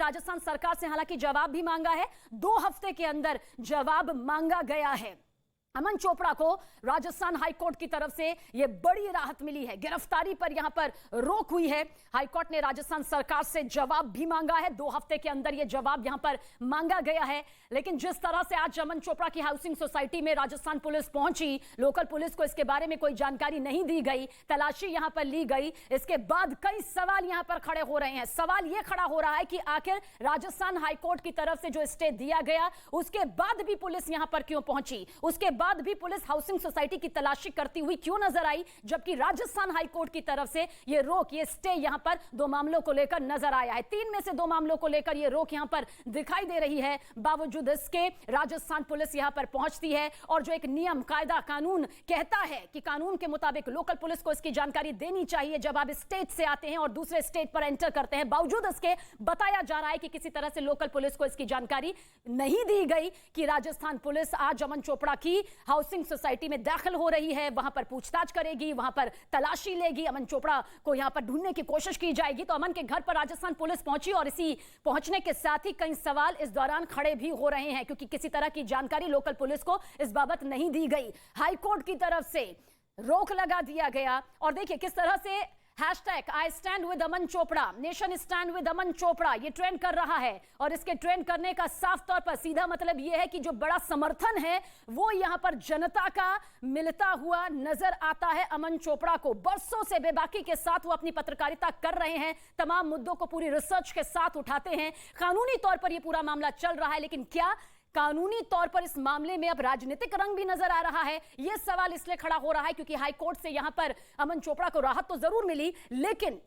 राजस्थान सरकार से हालांकि जवाब भी मांगा है, 2 हफ्ते के अंदर जवाब मांगा गया है। अमन चोपड़ा को राजस्थान हाईकोर्ट की तरफ से यह बड़ी राहत मिली है, गिरफ्तारी पर यहां पर रोक हुई है। हाईकोर्ट ने राजस्थान सरकार से जवाब भी मांगा है, 2 हफ्ते के अंदर यह जवाब यहां पर मांगा गया है। लेकिन जिस तरह से आज अमन चोपड़ा की हाउसिंग सोसाइटी में राजस्थान पुलिस पहुंची, लोकल पुलिस को इसके बारे में कोई जानकारी नहीं दी गई, तलाशी यहां पर ली गई, इसके बाद कई सवाल यहां पर खड़े हो रहे हैं। सवाल यह खड़ा हो रहा है कि आखिर राजस्थान हाईकोर्ट की तरफ से जो स्टे दिया गया, उसके बाद भी पुलिस यहां पर क्यों पहुंची, उसके बाद भी पुलिस हाउसिंग सोसाइटी की तलाशी करती हुई क्यों नजर आई, जबकि राजस्थान हाईकोर्ट की तरफ से यह रोक, यह स्टे यहां पर 2 मामलों को लेकर नजर आया है। 3 में से 2 मामलों को लेकर यह रोक यहां पर दिखाई दे रही है। बावजूद इसके राजस्थान पुलिस यहां पर पहुंचती है और जो एक नियम, कायदा, कानून कहता है कि कानून के मुताबिक लोकल पुलिस को इसकी जानकारी देनी चाहिए जब आप स्टेट से आते हैं और दूसरे स्टेट पर एंटर करते हैं। बावजूद इसके बताया जा रहा है कि किसी तरह से लोकल पुलिस को इसकी जानकारी नहीं दी गई कि राजस्थान पुलिस आज अमन चोपड़ा की हाउसिंग सोसाइटी में दाखिल हो रही है, वहां पर पूछताछ करेगी, वहां पर तलाशी लेगी, अमन चोपड़ा को यहां पर ढूंढने की कोशिश की जाएगी। तो अमन के घर पर राजस्थान पुलिस पहुंची और इसी पहुंचने के साथ ही कई सवाल इस दौरान खड़े भी हो रहे हैं, क्योंकि किसी तरह की जानकारी लोकल पुलिस को इस बाबत नहीं दी गई। हाईकोर्ट की तरफ से रोक लगा दिया गया और देखिए किस तरह से hashtag I stand with Aman Chopra, nation stand with Aman Chopra, ये ट्रेंड कर रहा है। और इसके ट्रेंड करने का साफ तौर पर सीधा मतलब यह है कि जो बड़ा समर्थन है वो यहां पर जनता का मिलता हुआ नजर आता है। अमन चोपड़ा को बरसों से बेबाकी के साथ वो अपनी पत्रकारिता कर रहे हैं, तमाम मुद्दों को पूरी रिसर्च के साथ उठाते हैं। कानूनी तौर पर यह पूरा मामला चल रहा है, लेकिन क्या कानूनी तौर पर इस मामले में अब राजनीतिक रंग भी नजर आ रहा है? यह सवाल इसलिए खड़ा हो रहा है क्योंकि हाईकोर्ट से यहां पर अमन चोपड़ा को राहत तो जरूर मिली, लेकिन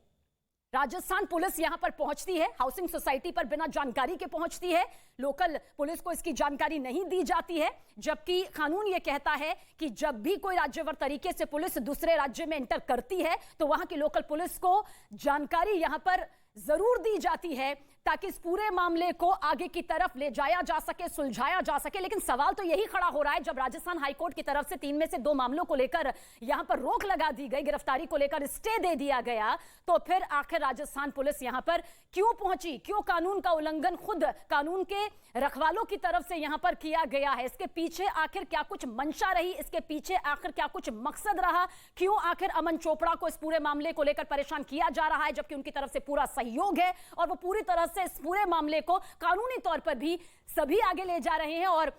राजस्थान पुलिस यहां पर पहुंचती है, हाउसिंग सोसाइटी पर बिना जानकारी के पहुंचती है, लोकल पुलिस को इसकी जानकारी नहीं दी जाती है। जबकि कानून यह कहता है कि जब भी कोई राज्यवर तरीके से पुलिस दूसरे राज्य में एंटर करती है तो वहां की लोकल पुलिस को जानकारी यहां पर जरूर दी जाती है ताकि इस पूरे मामले को आगे की तरफ ले जाया जा सके, सुलझाया जा सके। लेकिन सवाल तो यही खड़ा हो रहा है, जब राजस्थान हाईकोर्ट की तरफ से 3 में से 2 मामलों को लेकर यहां पर रोक लगा दी गई, गिरफ्तारी को लेकर स्टे दे दिया गया, तो फिर आखिर राजस्थान पुलिस यहां पर क्यों पहुंची? क्यों कानून का उल्लंघन खुद कानून के रखवालों की तरफ से यहां पर किया गया है? इसके पीछे आखिर क्या कुछ मंशा रही? इसके पीछे आखिर क्या कुछ मकसद रहा? क्यों आखिर अमन चोपड़ा को इस पूरे मामले को लेकर परेशान किया जा रहा है, जबकि उनकी तरफ से पूरा सहयोग है और वो पूरी तरह से इस पूरे मामले को कानूनी तौर पर भी सभी आगे ले जा रहे हैं? और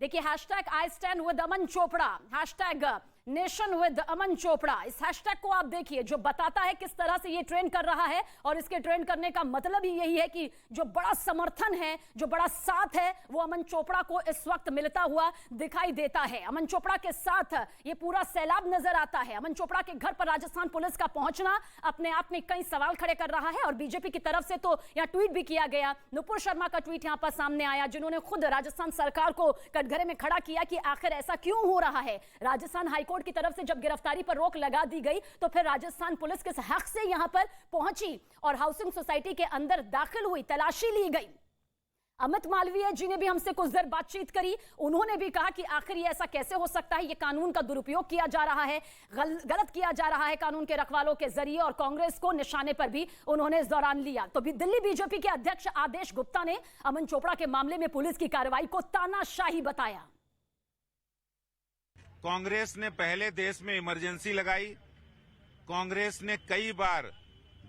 देखिए hashtag I stand with Aman Chopra, hashtag nation with Aman Chopra, इस हैशटैग को आप देखिए जो बताता है किस तरह से ये ट्रेंड कर रहा है। और इसके ट्रेंड करने का मतलब ही यही है कि जो बड़ा समर्थन है, जो बड़ा साथ है, वो अमन चोपड़ा को इस वक्त मिलता हुआ दिखाई देता है। अमन चोपड़ा के साथ ये पूरा सैलाब नजर आता है। अमन चोपड़ा के घर पर राजस्थान पुलिस का पहुंचना अपने आप में कई सवाल खड़े कर रहा है। और बीजेपी की तरफ से तो यहां ट्वीट भी किया गया, नुपुर शर्मा का ट्वीट यहां पर सामने आया, जिन्होंने खुद राजस्थान सरकार को कटघरे में खड़ा किया कि आखिर ऐसा क्यों हो रहा है। राजस्थान हाईकोर्ट की तरफ से जब गिरफ्तारी पर रोक लगा दी गई तो फिर राजस्थान पुलिस किस हक से यहां पर पहुंची और हाउसिंग सोसाइटी के अंदर दाखिल हुई, तलाशी ली गई। अमित मालवीय जी ने भी हमसे कुछ देर बातचीत करी, उन्होंने भी कहा कि आखिर ये ऐसा कैसे हो सकता है, ये कानून का दुरुपयोग किया जा रहा है, गलत किया जा रहा है कानून के रखवालों के जरिए। और कांग्रेस को निशाने पर भी उन्होंने इस दौरान लिया। तो भी दिल्ली बीजेपी के अध्यक्ष आदेश गुप्ता ने अमन चोपड़ा के मामले में पुलिस की कार्रवाई को तानाशाही बताया। कांग्रेस ने पहले देश में इमरजेंसी लगाई, कांग्रेस ने कई बार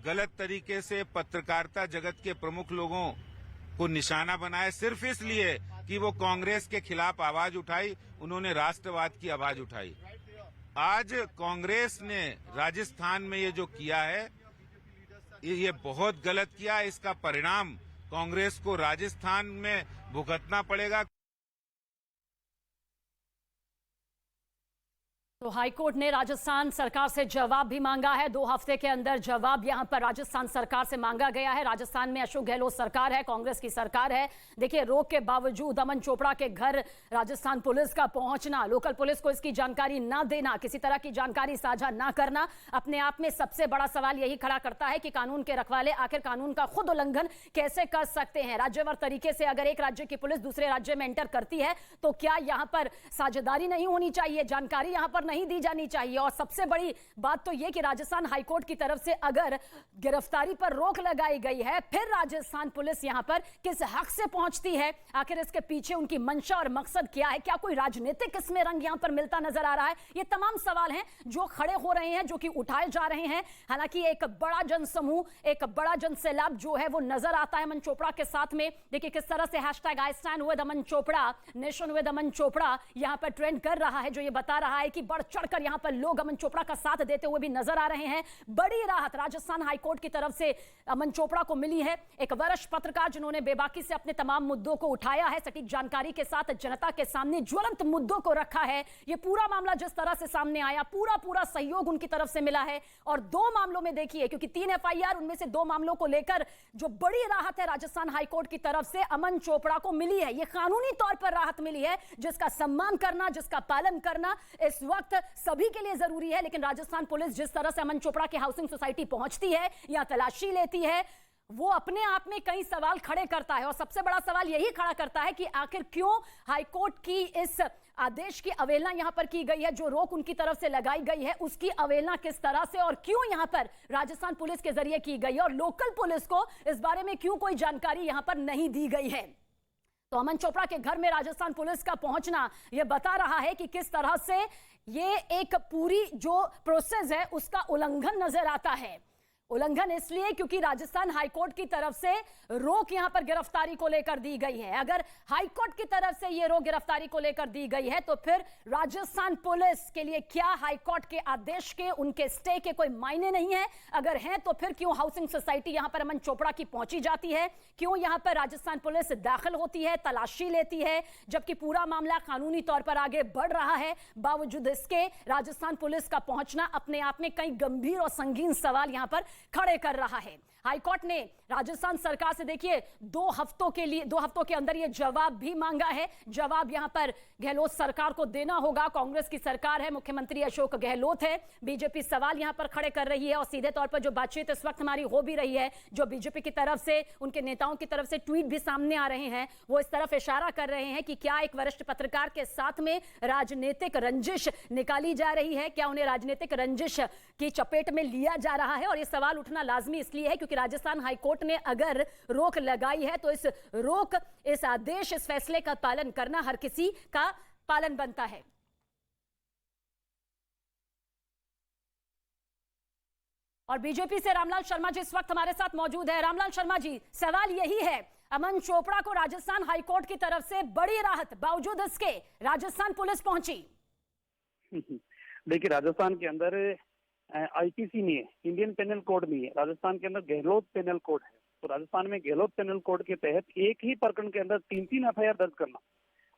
गलत तरीके से पत्रकारिता जगत के प्रमुख लोगों को निशाना बनाया, सिर्फ इसलिए कि वो कांग्रेस के खिलाफ आवाज उठाई, उन्होंने राष्ट्रवाद की आवाज उठाई। आज कांग्रेस ने राजस्थान में ये जो किया है, ये बहुत गलत किया। इसका परिणाम कांग्रेस को राजस्थान में भुगतना पड़ेगा। तो हाईकोर्ट ने राजस्थान सरकार से जवाब भी मांगा है। 2 हफ्ते के अंदर जवाब यहां पर राजस्थान सरकार से मांगा गया है। राजस्थान में अशोक गहलोत सरकार है, कांग्रेस की सरकार है। देखिए रोक के बावजूद अमन चोपड़ा के घर राजस्थान पुलिस का पहुंचना, लोकल पुलिस को इसकी जानकारी ना देना, किसी तरह की जानकारी साझा ना करना, अपने आप में सबसे बड़ा सवाल यही खड़ा करता है कि कानून के रखवाले आखिर कानून का खुद उल्लंघन कैसे कर सकते हैं। राज्यवार तरीके से अगर एक राज्य की पुलिस दूसरे राज्य में एंटर करती है तो क्या यहां पर साझेदारी नहीं होनी चाहिए, जानकारी यहां पर नहीं दी जानी चाहिए। और सबसे बड़ी बात तो यह कि राजस्थान हाईकोर्ट की तरफ से अगर गिरफ्तारी पर रोक लगाई गई है, फिर राजस्थान पुलिस यहां पर किस हक से पहुंचती है? आखिर इसके पीछे उनकी मंशा और मकसद क्या है? क्या कोई राजनीतिक इसमें रंग यहां पर मिलता नजर आ रहा है? ये तमाम सवाल हैं जो खड़े हो रहे हैं, जो कि उठाए जा रहे हैं। हालांकि एक बड़ा जनसमूह, एक बड़ा जनसैलाब जो है वो नजर आता है अमन चोपड़ा के साथ में। देखिए किस तरह से hashtag I stand with Aman Chopra, nation with Aman Chopra यहां पर ट्रेंड कर रहा है, जो ये बता रहा है कि बढ़ चढ़कर यहां पर लोग अमन चोपड़ा का साथ देते हुए भी नजर आ रहे हैं। बड़ी राहत राजस्थान हाईकोर्ट की तरफ से अमन चोपड़ा को मिली है। एक वरिष्ठ पत्रकार जिन्होंने बेबाकी से अपने तमाम मुद्दों को उठाया है, सटीक जानकारी के साथ जनता के सामने ज्वलंत मुद्दों को रखा है। ये पूरा मामला जिस तरह से सामने आया, पूरा सहयोग उनकी तरफ से मिला है। और 2 मामलों में देखिए, क्योंकि 3 एफआईआर, उनमें से 2 मामलों को लेकर जो बड़ी राहत है राजस्थान हाईकोर्ट की तरफ से अमन चोपड़ा को मिली है। ये कानूनी तौर पर राहत मिली है, जिसका सम्मान करना, जिसका पालन करना इस वक्त सभी के लिए जरूरी है। लेकिन राजस्थान पुलिस जिस तरह से अमन चोपड़ा की हाउसिंग सोसाइटी पहुंचती है या तलाशी लेती है, वो अपने आप में कई सवाल खड़े करता है। और सबसे बड़ा सवाल यही खड़ा करता है कि आखिर क्यों हाईकोर्ट की इस आदेश की अवहेलना यहां पर की गई है, जो रोक उनकी तरफ से लगाई गई है उसकी अवहेलना किस तरह से और क्यों यहां पर राजस्थान पुलिस के जरिए की गई है, और लोकल पुलिस को इस बारे में क्यों कोई जानकारी यहां पर नहीं दी गई है। तो अमन चोपड़ा के घर में राजस्थान पुलिस का पहुंचना यह बता रहा है कि किस तरह से ये एक पूरी जो प्रोसेस है उसका उल्लंघन नजर आता है। उल्लंघन इसलिए क्योंकि राजस्थान हाईकोर्ट की तरफ से रोक यहां पर गिरफ्तारी को लेकर दी गई है। अगर हाईकोर्ट की तरफ से यह रोक गिरफ्तारी को लेकर दी गई है तो फिर राजस्थान पुलिस के लिए क्या हाईकोर्ट के आदेश के, उनके स्टे के कोई मायने नहीं है? अगर हैं तो फिर क्यों हाउसिंग सोसाइटी यहां पर अमन चोपड़ा की पहुंची जाती है? क्यों यहां पर राजस्थान पुलिस दाखिल होती है, तलाशी लेती है, जबकि पूरा मामला कानूनी तौर पर आगे बढ़ रहा है? बावजूद इसके राजस्थान पुलिस का पहुंचना अपने आप में कई गंभीर और संगीन सवाल यहां पर खड़े कर रहा है। हाईकोर्ट ने राजस्थान सरकार से देखिए 2 हफ्तों के अंदर यह जवाब भी मांगा है। जवाब यहां पर गहलोत सरकार को देना होगा। कांग्रेस की सरकार है, मुख्यमंत्री अशोक गहलोत है, बीजेपी सवाल यहां पर खड़े कर रही है। और सीधे तौर पर जो बातचीत इस वक्त हमारी हो भी रही है, जो बीजेपी की तरफ से, उनके नेताओं की तरफ से ट्वीट भी सामने आ रहे हैं, वो इस तरफ इशारा कर रहे हैं कि क्या एक वरिष्ठ पत्रकार के साथ में राजनीतिक रंजिश निकाली जा रही है, क्या उन्हें राजनीतिक रंजिश की चपेट में लिया जा रहा है? और ये सवाल उठना लाजमी इसलिए है क्योंकि राजस्थान हाईकोर्ट ने अगर रोक लगाई है तो इस रोक, इस आदेश, इस फैसले का पालन करना हर किसी का पालन बनता है। और बीजेपी से रामलाल शर्मा जी इस वक्त हमारे साथ मौजूद है। रामलाल शर्मा जी, सवाल यही है, अमन चोपड़ा को राजस्थान हाईकोर्ट की तरफ से बड़ी राहत, बावजूद इसके राजस्थान पुलिस पहुंची। देखिए, राजस्थान के अंदर आईपीसी नहीं है, इंडियन पेनल कोड नहीं है, राजस्थान के अंदर गहलोत पेनल कोड है। तो राजस्थान में गहलोत पेनल कोड के तहत एक ही प्रकरण के अंदर 3 एफआईआर दर्ज करना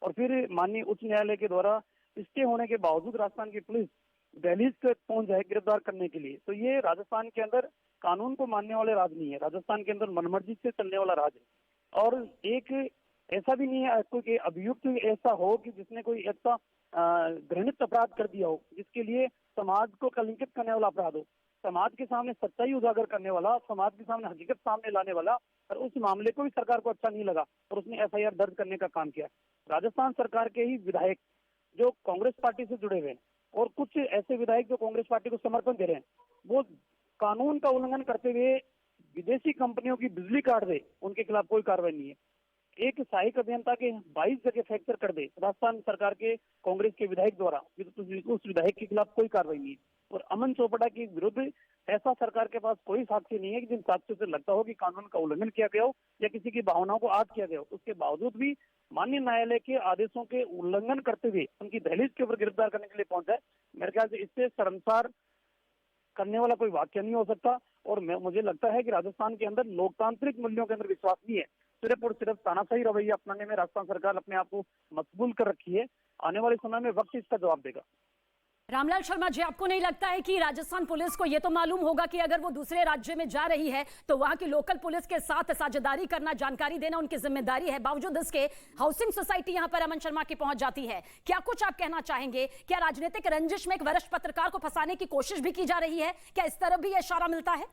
और फिर माननीय उच्च न्यायालय के द्वारा स्टे होने के बावजूद राजस्थान की पुलिस दिल्ली तक पहुंच जाए गिरफ्तार करने के लिए, तो ये राजस्थान के अंदर कानून को मानने वाले राज नहीं है, राजस्थान के अंदर मनमर्जी से चलने वाला राज है। और एक ऐसा भी नहीं है कोई अभियुक्त ऐसा हो कि जिसने कोई ऐसा घृणित अपराध कर दिया हो जिसके लिए समाज को कलंकित करने वाला अपराध हो, समाज के सामने सच्चाई उजागर करने वाला, समाज के सामने हकीकत सामने लाने वाला, और उस मामले को भी सरकार को अच्छा नहीं लगा और उसने एफआईआर दर्ज करने का काम किया। राजस्थान सरकार के ही विधायक जो कांग्रेस पार्टी से जुड़े हुए हैं और कुछ ऐसे विधायक जो कांग्रेस पार्टी को समर्थन दे रहे हैं, वो कानून का उल्लंघन करते हुए विदेशी कंपनियों की बिजली काट दे, उनके खिलाफ कोई कार्रवाई नहीं है। एक सहायक अभियंता के 22 जगह फ्रैक्चर कर दे राजस्थान सरकार के कांग्रेस के विधायक द्वारा, उस विधायक के खिलाफ कोई कार्रवाई नहीं है। और अमन चोपड़ा के विरुद्ध ऐसा सरकार के पास कोई साक्ष्य नहीं है कि जिन साक्ष्यों से लगता हो कि कानून का उल्लंघन किया गया हो या किसी की भावनाओं को आहत किया गया हो। उसके बावजूद भी माननीय न्यायालय के आदेशों के उल्लंघन करते हुए उनकी दहलीज के ऊपर गिरफ्तार करने के लिए पहुंचा है। मेरे ख्याल से इससे शर्मसार करने वाला कोई वाक्य नहीं हो सकता। और मुझे लगता है कि राजस्थान के अंदर लोकतांत्रिक मूल्यों के अंदर विश्वास नहीं है, सिर्फ और सिर्फ तानाशाही रवैया अपनाने में राजस्थान सरकार अपने आप को मशगूल कर रखी है। आने वाले समय में वक्त इसका जवाब देगा। रामलाल शर्मा जी, आपको नहीं लगता है कि राजस्थान पुलिस को यह तो मालूम होगा कि अगर वो दूसरे राज्य में जा रही है तो वहां की लोकल पुलिस के साथ साझेदारी करना, जानकारी देना उनकी जिम्मेदारी है, बावजूद इसके हाउसिंग सोसाइटी यहां पर अमन शर्मा की पहुंच जाती है? क्या कुछ आप कहना चाहेंगे? क्या राजनीतिक रंजिश में एक वरिष्ठ पत्रकार को फंसाने की कोशिश भी की जा रही है? क्या इस तरफ भी इशारा मिलता है?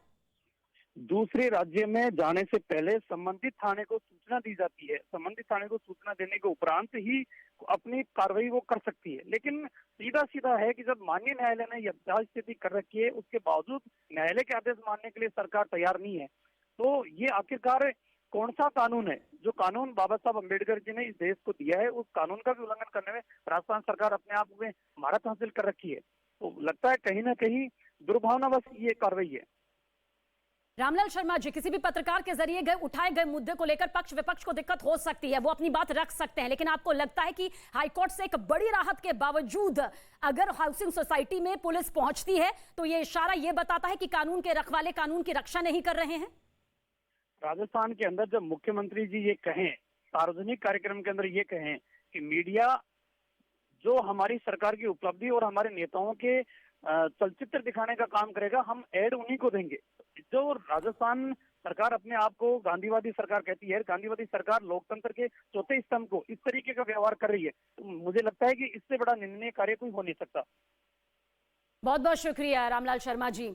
दूसरे राज्य में जाने से पहले संबंधित थाने को सूचना दी जाती है। संबंधित थाने को सूचना देने के उपरांत ही अपनी कार्रवाई वो कर सकती है। लेकिन सीधा सीधा है कि जब माननीय न्यायालय ने यथास्थिति स्थिति कर रखी है, उसके बावजूद न्यायालय के आदेश मानने के लिए सरकार तैयार नहीं है, तो ये आखिरकार कौन सा कानून है? जो कानून बाबा साहब अम्बेडकर जी ने इस देश को दिया है, उस कानून का भी उल्लंघन करने में राजस्थान सरकार अपने आप में महारत हासिल कर रखी है। तो लगता है कहीं ना कहीं दुर्भावनावश ये कार्रवाई है। रामलाल शर्मा जी, किसी भी पत्रकार के जरिए उठाए गए मुद्दे को लेकर पक्ष विपक्ष को दिक्कत हो सकती है, वो अपनी बात रख सकते हैं, लेकिन आपको लगता है कि हाईकोर्ट से एक बड़ी राहत के बावजूद अगर हाउसिंग सोसाइटी में पुलिस पहुंचती है तो ये इशारा ये बताता है कि कानून के रखवाले कानून की रक्षा नहीं कर रहे हैं? राजस्थान के अंदर जब मुख्यमंत्री जी ये कहें, सार्वजनिक कार्यक्रम के अंदर ये कहें कि मीडिया जो हमारी सरकार की उपलब्धि और हमारे नेताओं के चलचित्र दिखाने का काम करेगा, हम ऐड उन्हीं को देंगे। जो राजस्थान सरकार अपने आप को गांधीवादी सरकार कहती है, गांधीवादी सरकार लोकतंत्र के चौथे स्तंभ को इस तरीके का व्यवहार कर रही है, तो मुझे लगता है कि इससे बड़ा निंदनीय कार्य कोई हो नहीं सकता। बहुत बहुत शुक्रिया रामलाल शर्मा जी।